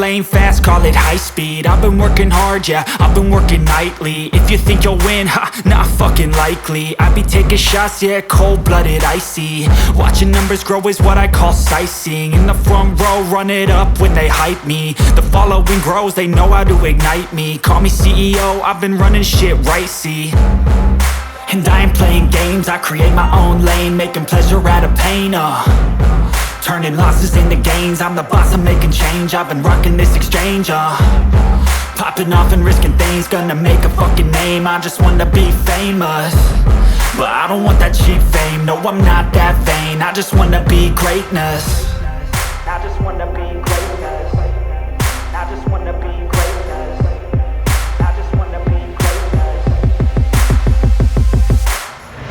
lane fast, call it high speed. I've been working hard, yeah, I've been working nightly. If you think you'll win, ha, not fucking likely. I be taking shots, yeah, cold-blooded, icy. Watching numbers grow is what I call sightseeing. In the front row, run it up when they hype me. The following grows, they know how to ignite me. Call me CEO, I've been running shit right, see. And I ain't playing games, I create my own lane, making pleasure out of pain, turning losses into gains. I'm the boss, I'm making change. I've been rocking this exchange, popping off and risking things. Gonna make a fucking name, I just wanna be famous. But I don't want that cheap fame, no, I'm not that vain. I just wanna be greatness. I just wanna be greatness. I just wanna be greatness. I just wanna be greatness.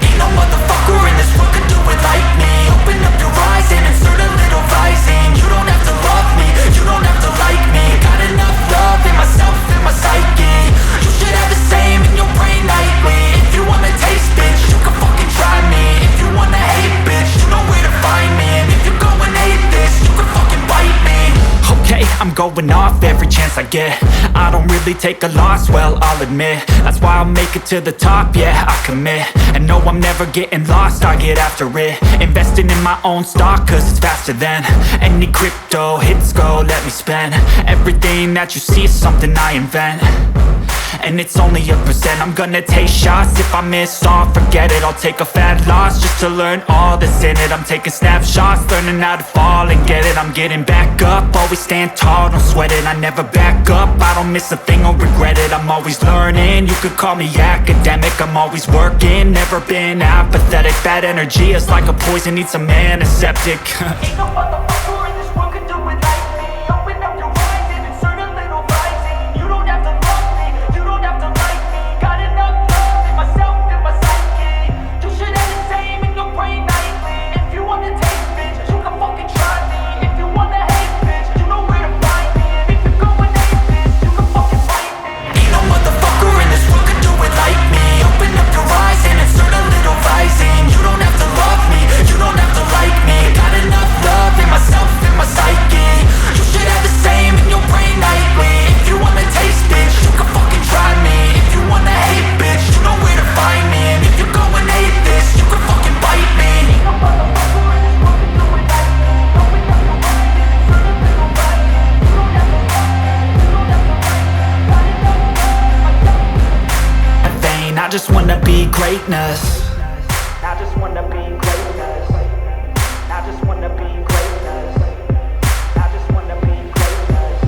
Ain't no motherfucker in this world could do it like me. Open up your eyes and insert a little rising. You don't have to love me, you don't have to like me. Got enough love in myself, in my psyche. You should have the same in your brain nightly. If you wanna taste, bitch, you can fucking try me. If you wanna hate, bitch, you know where to find me. And if you go and hate this, you can fucking bite me. Okay, I'm going off every chance I get. I don't really take a loss, well, I'll admit. That's why I'll make it to the top, yeah, I commit. And no, I'm never getting lost, I get after it. Investing in my own stock, cause it's faster than any crypto hits go, let me spend. Everything that you see is something I invent. And it's only a percent. I'm gonna take shots. If I miss all, forget it. I'll take a fat loss just to learn all that's in it. I'm taking snapshots, learning how to fall and get it. I'm getting back up, always stand tall, don't sweat it. I never back up, I don't miss a thing or regret it. I'm always learning, you could call me academic. I'm always working, never been apathetic. Bad energy is like a poison, needs some antiseptic. Ain't no motherfucker in this world could do it like me. Open up your eyes and insert a little rising. You don't have to love me, you don't have to like me. Got enough love in myself, in my psyche. You should have the same in your brain nightly. If you wanna taste, bitch, you can fucking try me. If you wanna hate, bitch, you know where to find me. And if you go and hate this, you can fucking fight me. Ain't no motherfucker in this world could do it like me. Open up your eyes and insert a little rising. You don't have to love me, you don't have to like me. Got enough love in myself, in my psyche. You should have the same in your brain nightly. If you wanna taste, bitch, you can fucking try me. If you wanna hate, bitch, you know where to find me. And if you go and hate this, you can fucking bite me. Ain't no motherfucker in this world could do it like me. Open up your eyes and insert a little rising. You don't have to love me, you don't have to like me. Got enough love in myself. Vain, I just wanna be greatness. I just wanna be greatness. I just wanna be greatness. I just wanna be greatness.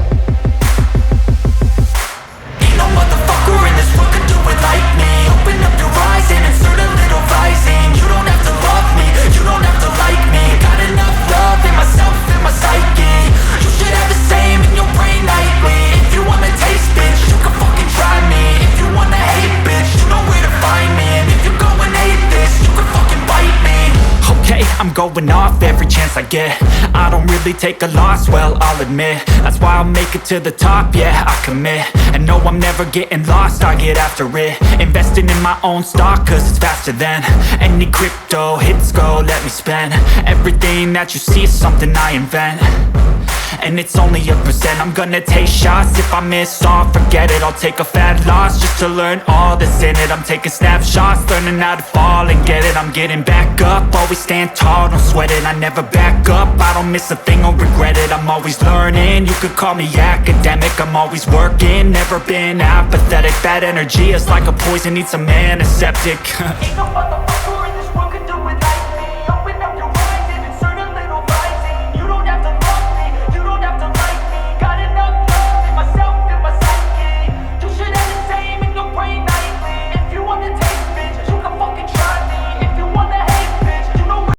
Ain't no motherfucker in this world could do it like me. Open up your eyes and insert a little rising. You don't have to love me, you don't have to like me. Got enough love in myself, in my psyche. You should have the same in your brain nightly. If you wanna taste, bitch, you can fucking try me. If you wanna hate, bitch, you know where to find me. And if you go and hate this, you can fucking bite me. Okay, I'm going off every chance I get. I don't really take a loss, well, I'll admit. That's why I'll make it to the top, yeah, I commit. And no, I'm never getting lost, I get after it. Investing in my own stock, cause it's faster than any crypto hits go, let me spend. Everything that you see is something I invent. And it's only a percent. I'm gonna take shots. If I miss all, forget it. I'll take a fat loss just to learn all that's in it. I'm taking snapshots, learning how to fall and get it. I'm getting back up, always stand tall, don't sweat it. I never back up, I don't miss a thing or regret it. I'm always learning, you could call me academic. I'm always working, never been apathetic. Bad energy is like a poison, needs some antiseptic. Ain't no